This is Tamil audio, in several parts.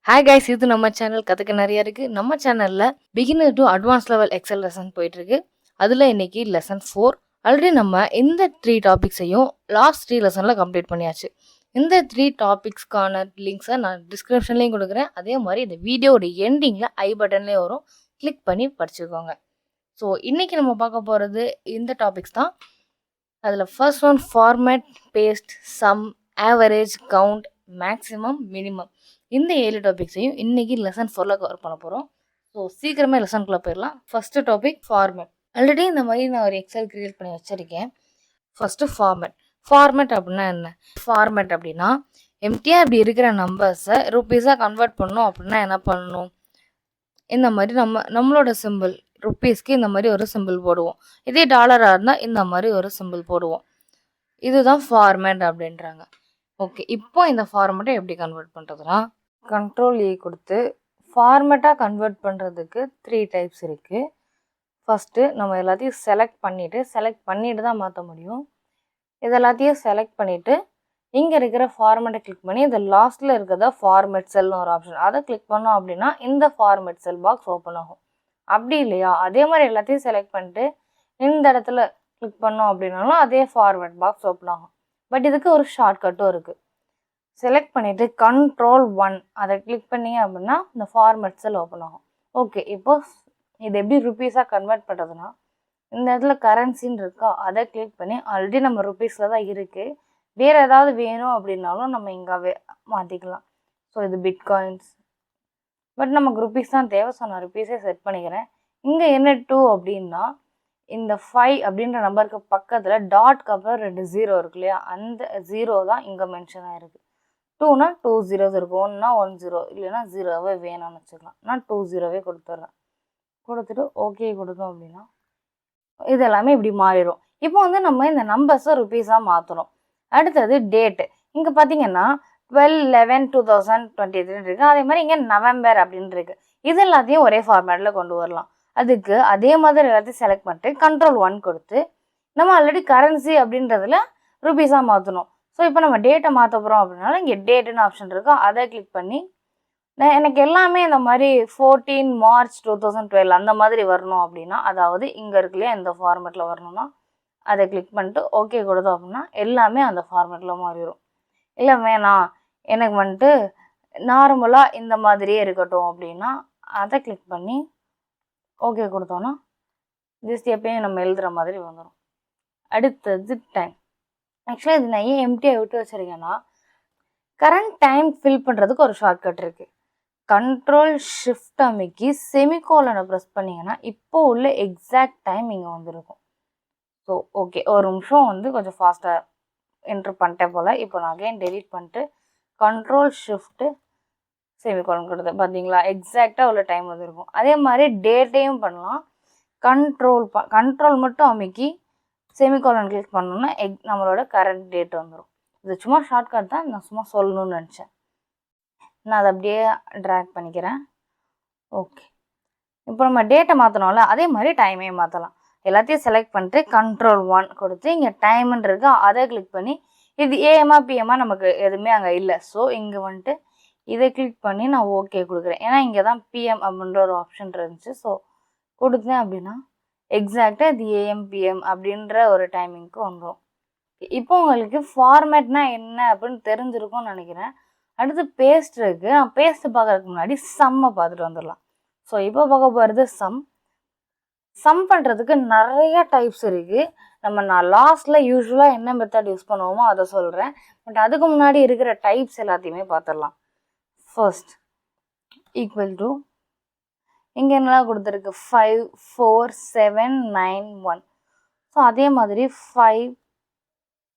Hi guys, இது நம்ம சேனல் கத்துக்க நிறைய இருக்கு. நம்ம சேனல்ல beginner to advance level Excel lesson போயிட்டு இருக்கு. அதுல இன்னைக்கு லெசன் 4. ஆல்ரெடி நம்ம இந்த 3 டாபிக்ஸையும் லாஸ்ட் 3 லெசன்ல கம்ப்ளீட் பண்ணியாச்சு. இந்த 3 டாபிக்ஸ்க்கான லிங்க்ஸை நான் டிஸ்கிரிப்ஷன்லையும் கொடுக்குறேன். அதே மாதிரி இந்த வீடியோட எண்டிங்கில் ஐ பட்டன்லேயே வரும். கிளிக் பண்ணி படிச்சுக்கோங்க. ஸோ இன்னைக்கு நம்ம பார்க்க போகிறது இந்த டாபிக்ஸ் தான். அதில் first one format, paste, sum, average, count, maximum, minimum. இந்த 7 டாபிக்ஸையும் இன்னைக்கு லெசன் 4ல கவர் பண்ண போகிறோம். ஸோ சீக்கிரமே லெசனுக்குள்ளே போயிடலாம். First topic format. ஆல்ரெடி இந்த மாதிரி நான் ஒரு எக்ஸல் கிரியேட் பண்ணி வச்சுருக்கேன். ஃபர்ஸ்ட் ஃபார்மேட் அப்படின்னா என்ன? ஃபார்மேட் அப்படின்னா எம்டியாக இப்படி இருக்கிற நம்பர்ஸை ருப்பீஸாக கன்வெர்ட் பண்ணணும் அப்படின்னா என்ன பண்ணணும்? இந்த மாதிரி நம்மளோட சிம்பிள் ருப்பீஸ்க்கு இந்த மாதிரி ஒரு சிம்பிள் போடுவோம். இதே டாலராக இருந்தால் இந்த மாதிரி ஒரு சிம்பிள் போடுவோம். இதுதான் ஃபார்மேட் அப்படின்றாங்க. ஓகே, இப்போ இந்த ஃபார்மேட்டை எப்படி கன்வெர்ட் பண்ணுறதுனா, கண்ட்ரோல் ஏ கொடுத்து ஃபார்மேட்டாக கன்வெர்ட் பண்ணுறதுக்கு 3 டைப்ஸ் இருக்குது. ஃபஸ்ட்டு நம்ம எல்லாத்தையும் செலக்ட் பண்ணிவிட்டு தான் மாற்ற முடியும். இது எல்லாத்தையும் செலக்ட் பண்ணிவிட்டு இங்கே இருக்கிற ஃபார்மேட்டை கிளிக் பண்ணி இந்த லாஸ்ட்டில் இருக்கிறத ஃபார்மேட் செல்னு ஒரு ஆப்ஷன், அதை கிளிக் பண்ணோம் அப்படின்னா இந்த ஃபார்மேட் செல் பாக்ஸ் ஓப்பன் ஆகும். அப்படி இல்லையா, அதே மாதிரி எல்லாத்தையும் செலக்ட் பண்ணிட்டு இந்த இடத்துல கிளிக் பண்ணோம் அப்படின்னாலும் அதே ஃபார்மேட் பாக்ஸ் ஓப்பன் ஆகும். பட் இதுக்கு ஒரு ஷார்ட்கட்டும் இருக்குது. செலக்ட் பண்ணிவிட்டு Ctrl+1 அதை கிளிக் பண்ணிங்க அப்படின்னா இந்த ஃபார்மேட் செல் ஓப்பன் ஆகும். ஓகே, இப்போ இது எப்படி ருப்பீஸாக கன்வெர்ட் பண்ணுறதுனா, இந்த இடத்துல கரன்சின்னு இருக்கா, அதை கிளிக் பண்ணி ஆல்ரெடி நம்ம ருப்பீஸில் தான் இருக்குது, வேறு ஏதாவது வேணும் அப்படின்னாலும் நம்ம இங்கே மாற்றிக்கலாம். ஸோ இது பிட்காயின்ஸ், பட் நமக்கு ருப்பீஸ் தான் தேவை. ஸோ நான் ருப்பீஸே செட் பண்ணிக்கிறேன். இங்கே என்ன 2 அப்படின்னா, இந்த 5 அப்படின்ற நம்பருக்கு பக்கத்தில் டாட்க்கு அப்புறம் 2 0 இருக்கு இல்லையா, அந்த 0 தான் இங்கே மென்ஷன் ஆகிருக்கு. 2னா 2 zeros இருக்கும், 1னா 1 0, இல்லைன்னா 0வே வேணும்னு வச்சுக்கலாம். நான் 2 0வே கொடுத்துட்றேன். கொடுத்துட்டு ஓகே கொடுத்தோம் அப்படின்னா இது எல்லாமே இப்படி மாறிடும். இப்போ வந்து நம்ம இந்த நம்பர்ஸை ருப்பீஸாக மாற்றணும். அடுத்தது டேட்டு. இங்கே பார்த்தீங்கன்னா 12/11/2023 இருக்குது. அதே மாதிரி இங்கே நவம்பர் அப்படின்னு இருக்குது. இது எல்லாத்தையும் ஒரே ஃபார்மேட்டில் கொண்டு வரலாம். அதுக்கு அதே மாதிரி எல்லாத்தையும் செலக்ட் பண்ணிட்டு Ctrl+1 கொடுத்து நம்ம ஆல்ரெடி கரன்சி அப்படின்றதுல ருப்பீஸாக மாற்றணும். ஸோ இப்போ நம்ம டேட்டை மாற்ற போகிறோம் அப்படின்னாலும் இங்கே டேட்டுன்னு ஆப்ஷன் இருக்கோ, அதை கிளிக் பண்ணி எனக்கு எல்லாமே இந்த மாதிரி 14 March 2012 அந்த மாதிரி வரணும் அப்படின்னா, அதாவது இங்கே இருக்கு இல்லையா இந்த ஃபார்மேட்டில் வரணும்னா அதை கிளிக் பண்ணிட்டு ஓகே கொடுத்தோம் அப்படின்னா எல்லாமே அந்த ஃபார்மேட்டில் மாறிடும். இல்லை வேணாம் எனக்கு வந்துட்டு நார்மலாக இந்த மாதிரியே இருக்கட்டும் அப்படின்னா அதை கிளிக் பண்ணி ஓகே கொடுத்தோன்னா ஜஸ்ட் எப்பயும் நம்ம எழுதுகிற மாதிரி வந்துடும். அடுத்தது டைம். ஆக்சுவலாக இது நான் ஏன் எம்டியாக விட்டு வச்சுருக்கேன்னா, கரண்ட் டைம் ஃபில் பண்ணுறதுக்கு ஒரு ஷார்ட்கட் இருக்குது. Ctrl+Shift அமைக்கி செமிகோலனை ப்ரெஸ் பண்ணிங்கன்னா இப்போ உள்ள எக்ஸாக்ட் டைம் இங்கே வந்துருக்கும். ஸோ ஓகே, ஒரு நிமிஷம் வந்து கொஞ்சம் ஃபாஸ்ட்டாக என்ட்ரு பண்ணிட்டேன் போல். இப்போ நான் அகைன் டெலீட் பண்ணிட்டு Ctrl+Shift செமிகோலன் கொடுத்தேன். பார்த்தீங்களா, எக்ஸாக்டாக உள்ள டைம் வந்துருக்கும். அதே மாதிரி டேட்டையும் பண்ணலாம். கண்ட்ரோல் மட்டும் அமைக்கி செமிகோலன் கிளிக் பண்ணோன்னா நம்மளோட கரண்ட் டேட் வந்துடும். இது சும்மா ஷார்ட்கட் தான், நான் சும்மா சொல்லணும்னு நினச்சேன். நான் அதை அப்படியே ட்ராக் பண்ணிக்கிறேன். ஓகே, இப்போ நம்ம டேட்டை மாற்றணும்ல, அதே மாதிரி டைமையும் மாற்றலாம். எல்லாத்தையும் செலக்ட் பண்ணிட்டு Ctrl+1 கொடுத்து இங்கே டைமுன்னு இருக்கு, அதை கிளிக் பண்ணி இது ஏஎம்மா பிஎம்மா நமக்கு எதுவுமே அங்கே இல்லை. ஸோ இங்கே வந்துட்டு இதை கிளிக் பண்ணி நான் ஓகே கொடுக்குறேன். ஏன்னா இங்கே தான் பிஎம் அப்படின்ற ஒரு ஆப்ஷன் இருந்துச்சு. ஸோ கொடுத்தேன் அப்படின்னா எக்ஸாக்டாக இது ஏஎம் பிஎம் அப்படின்ற ஒரு டைமிங்க்கு வந்துடும். இப்போ உங்களுக்கு ஃபார்மேட்னா என்ன அப்படின்னு தெரிஞ்சிருக்கும்னு நினைக்கிறேன். அடுத்து பேஸ்ட் இருக்குது. நான் பேஸ்ட்டு பார்க்குறதுக்கு முன்னாடி சம்மை பார்த்துட்டு வந்துடலாம். ஸோ இப்போ பார்க்க போகிறது சம் பண்ணுறதுக்கு நிறைய டைப்ஸ் இருக்குது. நான் லாஸ்ட்டில் யூஸ்வலாக என்ன மெத்தட் யூஸ் பண்ணுவோமோ அதை சொல்கிறேன். பட் அதுக்கு முன்னாடி இருக்கிற டைப்ஸ் எல்லாத்தையுமே பார்த்துடலாம். ஃபர்ஸ்ட் ஈக்குவல் டு இங்கே என்னெல்லாம் கொடுத்துருக்கு, 5 4 7 9 1. ஸோ அதே மாதிரி 5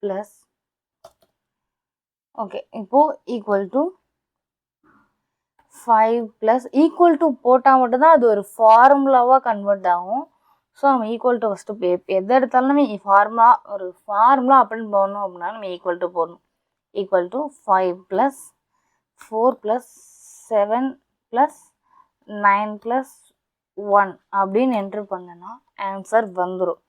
+ ஓகே, இப்போது ஈக்குவல் டு 5 + ஈக்குவல் டு போட்டால் மட்டும்தான் அது ஒரு ஃபார்முலாவாக கன்வெர்ட் ஆகும். ஸோ நம்ம ஈக்குவல் டு ஃபஸ்ட்டு எதை எடுத்தாலும் நம்ம ஒரு ஃபார்முலா அப்படின்னு போடணும் அப்படின்னா நம்ம ஈக்குவல் டு போடணும். ஈக்குவல் டு 5 + 4 + 7 + 9 + 1 அப்படின்னு என்ட்ரு பண்ணனா ஆன்சர் வந்துடும்.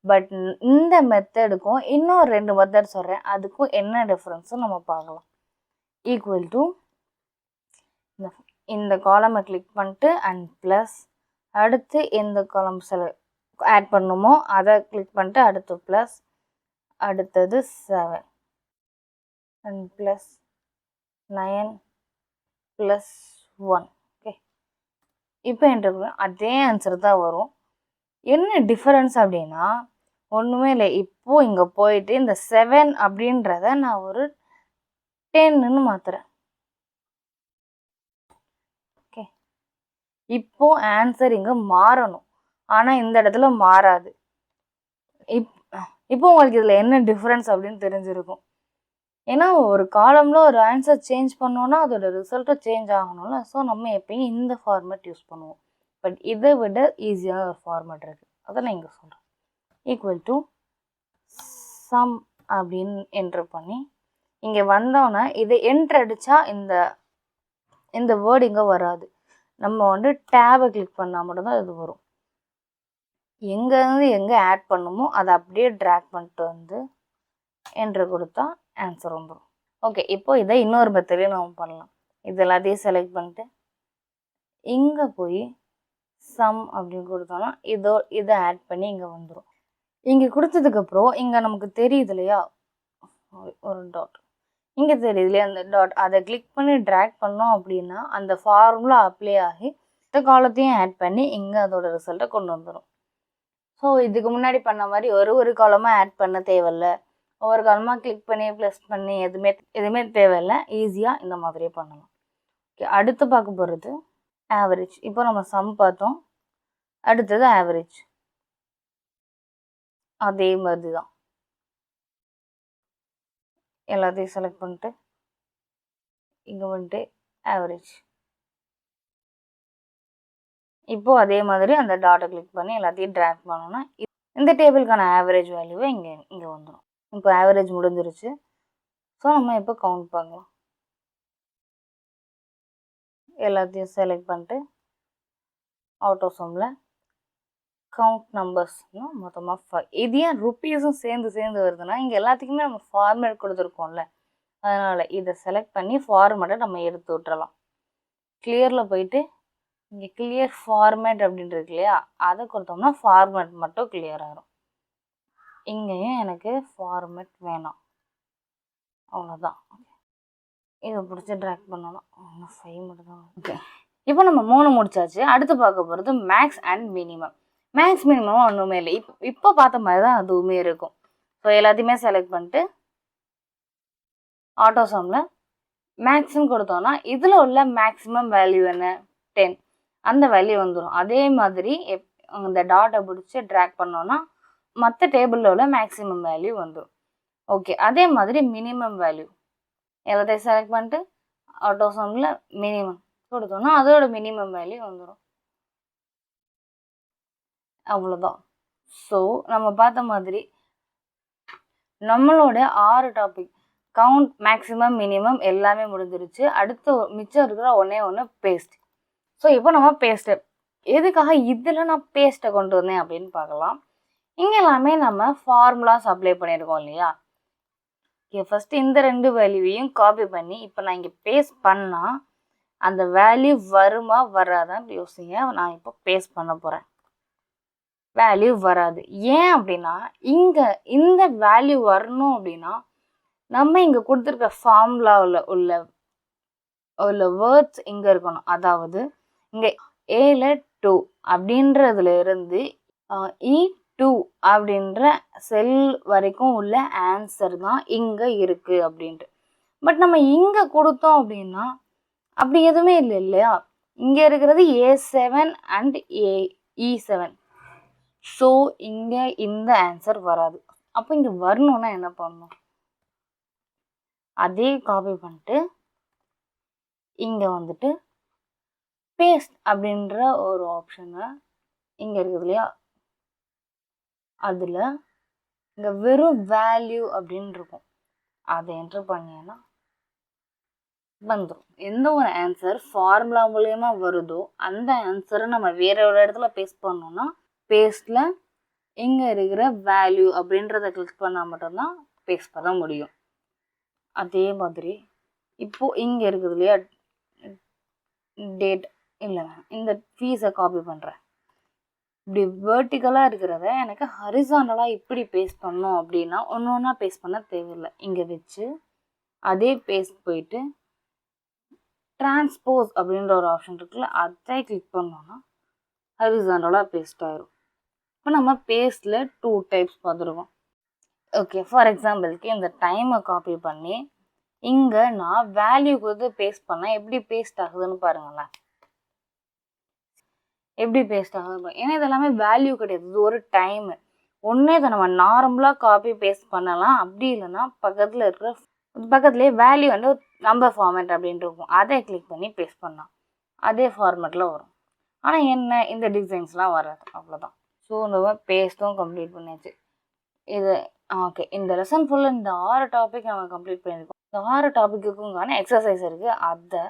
பட் இந்த மெத்தடுக்கும் இன்னும் 2 மெத்தட் சொல்கிறேன், அதுக்கும் என்ன டிஃப்ரென்ஸும் நம்ம பார்க்கலாம். ஈக்குவல் டு இந்த காலமை கிளிக் பண்ணிட்டு அண்ட் ப்ளஸ் அடுத்து எந்த காலம் ஆட் பண்ணுமோ அதை கிளிக் பண்ணிட்டு அடுத்து ப்ளஸ் அடுத்தது 7 அண்ட் ப்ளஸ் 9 ப்ளஸ் 1. ஓகே, இப்போ என்கிட்ட அதே ஆன்சர் தான் வரும். என்ன டிஃபரன்ஸ் அப்படின்னா ஒன்றுமே இல்லை. இப்போது இங்கே போயிட்டு இந்த 7 அப்படின்றத நான் ஒரு 10ன்னு மாற்றுறேன். ஓகே, இப்போ ஆன்சர் இங்கே மாறணும், ஆனால் இந்த இடத்துல மாறாது. இப்போ உங்களுக்கு இதில் என்ன டிஃப்ரென்ஸ் அப்படின்னு தெரிஞ்சிருக்கும். ஏன்னா ஒரு காலமில் ஒரு ஆன்சர் சேஞ்ச் பண்ணோன்னா அதோட ரிசல்ட்டும் சேஞ்ச் ஆகணும்ல. ஸோ நம்ம எப்பயும் இந்த ஃபார்மேட் யூஸ் பண்ணுவோம். பட் இதை விட ஈஸியான ஒரு ஃபார்மேட் இருக்குது, அதை நான் இங்கே சொல்கிறேன். ஈக்குவல் டு சம் அப்படின்னு என்ட்ரு பண்ணி இங்கே வந்தோன்னா இதை என்ட்ரு அடித்தா இந்த வேர்டு இங்கே வராது. நம்ம டேபை கிளிக் பண்ணால் மட்டும்தான் இது வரும். எங்கேருந்து எங்கே ஆட் பண்ணுமோ அதை அப்படியே ட்ராக் பண்ணிட்டு என்ட்ரு கொடுத்தா ஆன்சர் வந்துடும். ஓகே, இப்போ இதை இன்னொரு மெத்தட்லேயும் நம்ம பண்ணலாம். இது எல்லாத்தையும் செலக்ட் பண்ணிட்டு இங்கே போய் சம் அப்படின்னு கொடுத்தோன்னா இதை ஆட் பண்ணி இங்கே வந்துடும். இங்கே கொடுத்ததுக்கப்புறம் இங்கே நமக்கு தெரியுது இல்லையா ஒரு டாட், இங்கே தெரியுது இல்லையா அந்த டாட், அதை கிளிக் பண்ணி ட்ராக் பண்ணோம் அப்படின்னா அந்த ஃபார்முலா அப்ளை ஆகி இந்த காலத்தையும் ஆட் பண்ணி இங்கே அதோட ரிசல்ட்டை கொண்டு வந்துடும். ஸோ இதுக்கு முன்னாடி பண்ண மாதிரி ஒரு காலமாக ஆட் பண்ண தேவையில்ல, ஒவ்வொரு காலமாக கிளிக் பண்ணி ப்ளஸ் பண்ணி எதுவுமே தேவையில்லை. ஈஸியாக இந்த மாதிரியே பண்ணலாம். ஓகே, அடுத்து பார்க்க போகிறது ஆவரேஜ். இப்போ நம்ம சம் பார்த்தோம், அடுத்தது ஆவரேஜ். அதே மாதிரி தான் எல்லாத்தையும் செலக்ட் பண்ணிட்டு இங்கே ஆவரேஜ். இப்போ அதே மாதிரி அந்த டாட்டை கிளிக் பண்ணி எல்லாத்தையும் ட்ராக் பண்ணோன்னா இந்த டேபிளுக்கான ஆவரேஜ் வேல்யூவை இங்கே வந்துடும். இப்போ ஆவரேஜ் முடிஞ்சிருச்சு. ஸோ நம்ம இப்போ கவுண்ட் பண்ணலாம். எல்லாத்தையும் செலக்ட் பண்ணிட்டு ஆட்டோ சம்மில் கவுண்ட் நம்பர்ஸ்னா மொத்தமாக 5. இது ஏன் ருப்பீஸும் சேர்ந்து வருதுன்னா இங்கே எல்லாத்துக்குமே நம்ம ஃபார்மேட் கொடுத்துருக்கோம்ல, அதனால் இதை செலக்ட் பண்ணி ஃபார்மேட்டை நம்ம எடுத்து விட்டுறலாம். கிளியரில் போயிட்டு இங்கே கிளியர் ஃபார்மேட் அப்படின்றது இல்லையா, அதை கொடுத்தோம்னா ஃபார்மேட் மட்டும் கிளியர் ஆகிரும். இங்கேயும் எனக்கு ஃபார்மேட் வேணாம், அவ்வளோதான். இதை பிடிச்சி ட்ராக் பண்ணலாம். 5 மட்டும் தான். ஓகே, இப்போ நம்ம 3 முடிச்சாச்சு. அடுத்து பார்க்க போகிறது max and minimum. Max minimum ஒன்றுமே இல்லை, இப்போ பார்த்த மாதிரி தான் அதுவுமே இருக்கும். ஸோ எல்லாத்தையுமே செலக்ட் பண்ணிட்டு ஆட்டோ சம்மில் மேக்ஸ்ன்னு கொடுத்தோன்னா இதில் உள்ள மேக்ஸிமம் வேல்யூ என்ன 10, அந்த வேல்யூ வந்துடும். அதே மாதிரி இந்த டாட்டை பிடிச்சி ட்ராக் பண்ணோன்னா மற்ற டேபிளில் உள்ள மேக்ஸிமம் வேல்யூ வந்துடும். ஓகே, அதே மாதிரி மினிமம் வேல்யூ எல்லாத்தையும் செலக்ட் பண்ணிட்டு ஆட்டோ சம்மில் மினிமம் கொடுத்தோன்னா அதோட மினிமம் வேல்யூ வந்துடும். அவ்வளோதான். ஸோ நம்ம பார்த்த மாதிரி நம்மளோட 6 டாபிக் கவுண்ட், மேக்ஸிமம், மினிமம் எல்லாமே முடிஞ்சிருச்சு. அடுத்து மிச்சம் இருக்கிற ஒன்று பேஸ்ட். ஸோ இப்போ நம்ம பேஸ்ட்டு எதுக்காக இதில் நான் பேஸ்ட்டை கொண்டு வந்தேன் அப்படின்னு பார்க்கலாம். இங்கே எல்லாமே நம்ம ஃபார்முலாஸ் அப்ளை பண்ணியிருக்கோம் இல்லையா. ஓகே, ஃபஸ்ட்டு இந்த 2 வேல்யூவையும் காப்பி பண்ணி இப்போ நான் இங்கே பேஸ்ட் பண்ணால் அந்த வேல்யூ வருமா வராதான்னு யோசிங்க. நான் இப்போ பேஸ்ட் பண்ண போகிறேன். வேல்யூ வராது. ஏன் அப்படின்னா இங்கே இந்த வேல்யூ வரணும் அப்படின்னா நம்ம இங்கே கொடுத்துருக்க ஃபார்முலாவில் உள்ள வேர்ட்ஸ் இங்கே இருக்கணும். அதாவது இங்கே ஏல 2 அப்படின்றதுல இருந்து E2 அப்படின்ற செல் வரைக்கும் உள்ள ஆன்சர் தான் இங்கே இருக்குது அப்படின்ட்டு. பட் நம்ம இங்கே கொடுத்தோம் அப்படின்னா அப்படி எதுவுமே இல்லை இல்லையா. இங்கே இருக்கிறது A7 அண்ட் E7. ஸோ இங்கே இந்த ஆன்சர் வராது. அப்போ இங்கே வரணும்னா என்ன பண்ணணும், அதே காப்பி பண்ணிட்டு இங்கே பேஸ்ட் அப்படின்ற ஒரு ஆப்ஷனை இங்கே இருக்குது இல்லையா, அதில் இங்கே வெறும் வேல்யூ அப்படின்னு இருக்கும், அதை என்ட்ரு பண்ணீங்கன்னா வந்துடும். எந்த ஒரு ஆன்சர் ஃபார்முலா மூலயமா வருதோ அந்த ஆன்சரை நம்ம வேற ஒரு இடத்துல பேஸ்ட் பண்ணோம்னா பேஸ்டில் இங்கே இருக்கிற வேல்யூ அப்படின்றத கிளிக் பண்ணால் மட்டும்தான் பேஸ்ட் பண்ண முடியும். அதே மாதிரி இப்போது இங்கே இருக்குது இல்லையா டேட் இல்லை, இந்த ஃபீஸை காப்பி பண்ணுறேன். இப்படி வேர்ட்டிக்கலாக இருக்கிறத எனக்கு ஹரிசாண்டலாக இப்படி பேஸ்ட் பண்ணோம் அப்படின்னா ஒன்று ஒன்றா பேஸ்ட் பண்ண தேவையில்லை. இங்கே வச்சு அதே பேஸ்ட் போயிட்டு டிரான்ஸ்போஸ் அப்படின்ற ஒரு ஆப்ஷன் இருக்குல்ல, அதை கிளிக் பண்ணோன்னா ஹரிசாண்டலாக பேஸ்ட் ஆயிரும். இப்போ நம்ம பேஸ்டில் 2 டைப்ஸ் பார்த்துருக்கோம். ஓகே, ஃபார் எக்ஸாம்பிளுக்கு இந்த டைமை காப்பி பண்ணி இங்கே நான் வேல்யூ கொடுத்து பேஸ்ட் பண்ணால் எப்படி பேஸ்ட் ஆகுதுன்னு பாருங்களேன். எப்படி பேஸ்ட் ஆகுது, ஏன்னா இதெல்லாமே வேல்யூ கிடையாது, இது ஒரு டைமு. ஒன்றே இதை நம்ம நார்மலாக காப்பி பேஸ்ட் பண்ணலாம். அப்படி இல்லைன்னா பக்கத்துலேயே வேல்யூ வந்து நம்பர் ஃபார்மேட் அப்படின்ட்டு இருக்கும், அதை கிளிக் பண்ணி பேஸ்ட் பண்ணலாம், அதே ஃபார்மேட்டில் வரும். ஆனால் என்ன, இந்த டிசைன்ஸ்லாம் வராது, அவ்வளோதான். ஸோ நம்ம பேஸ்ட்டும் கம்ப்ளீட் பண்ணியாச்சு. இது ஓகே, இந்த லெசன் ஃபுல்லாக இந்த 6 டாபிக் நம்ம கம்ப்ளீட் பண்ணியிருக்கோம். இந்த 6 டாப்பிக்குக்கான எக்ஸசைஸ் இருக்குது.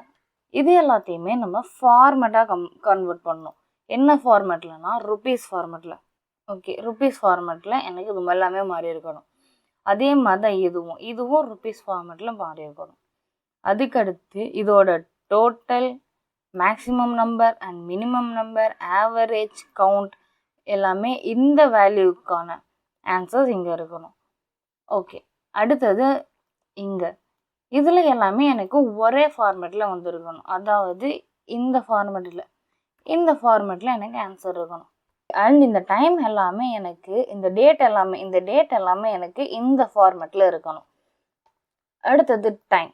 இது எல்லாத்தையுமே நம்ம ஃபார்மேட்டாக கன்வெர்ட் பண்ணணும். என்ன ஃபார்மேட்லனா ருபீஸ் ஃபார்மேட்டில். ஓகே, ருபீஸ் ஃபார்மேட்டில் எனக்கு இது எல்லாமே மாறி இருக்கணும். அதே மாதிரி தான் இதுவும் ருபீஸ் ஃபார்மேட்டில் மாறி இருக்கணும். அதுக்கடுத்து இதோட total, maximum number and minimum number, average, count எல்லாமே இந்த வேல்யூக்கான ஆன்சர்ஸ் இங்கே இருக்கணும். ஓகே, அடுத்தது இங்கே இதில் எல்லாமே எனக்கு ஒரே ஃபார்மேட்டில் வந்துருக்கணும். அதாவது இந்த ஃபார்மேட்டில் எனக்கு ஆன்சர் இருக்கணும். அண்ட் இந்த டைம் எல்லாமே எனக்கு, இந்த டேட் எல்லாமே எனக்கு இந்த ஃபார்மேட்டில் இருக்கணும். அடுத்தது டைம்,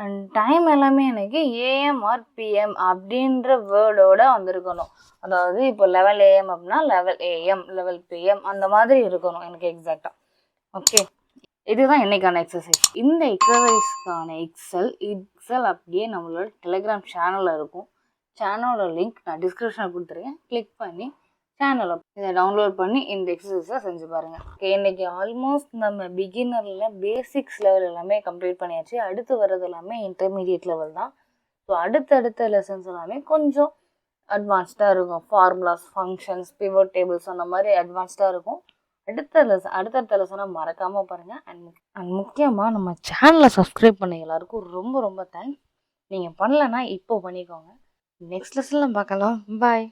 அண்ட் டைம் எல்லாமே எனக்கு ஏஎம் ஆர் பிஎம் அப்படின்ற வேர்டோட வந்திருக்கணும். அதாவது இப்போ 11 AM அப்படின்னா 11 AM, 11 PM அந்த மாதிரி இருக்கணும் எனக்கு எக்ஸாக்டாக. ஓகே, இதுதான் என்னைக்கான எக்ஸசைஸ். இந்த எக்ஸசைஸ்க்கான எக்ஸல் அப்படியே நம்மளோட டெலிகிராம் சேனலில் இருக்கும். சேனலோட லிங்க் நான் டிஸ்கிரிப்ஷனில் கொடுத்துருக்கேன். கிளிக் பண்ணி சேனலை இதை டவுன்லோட் பண்ணி இந்த எக்ஸசைஸை செஞ்சு பாருங்கள். ஓகே, இன்றைக்கி ஆல்மோஸ்ட் நம்ம பிகினரில் பேசிக்ஸ் லெவல் எல்லாமே கம்ப்ளீட் பண்ணியாச்சு. அடுத்து வர்றது எல்லாமே இன்டர்மீடியட் லெவல் தான். ஸோ அடுத்தடுத்த லெசன்ஸ் எல்லாமே கொஞ்சம் அட்வான்ஸ்டாக இருக்கும். ஃபார்முலாஸ், ஃபங்க்ஷன்ஸ், பிவோட் டேபிள்ஸ் அந்த மாதிரி அட்வான்ஸ்டாக இருக்கும். அடுத்தடுத்த லெசனை மறக்காமல் பாருங்கள். அண்ட் முக்கியமாக நம்ம சேனலை சப்ஸ்கிரைப் பண்ண எல்லாருக்கும் ரொம்ப ரொம்ப தேங்க்ஸ். நீங்கள் பண்ணலைன்னா இப்போ பண்ணிக்கோங்க. நெக்ஸ்ட் லெசனில் பார்க்கலாம். பாய்.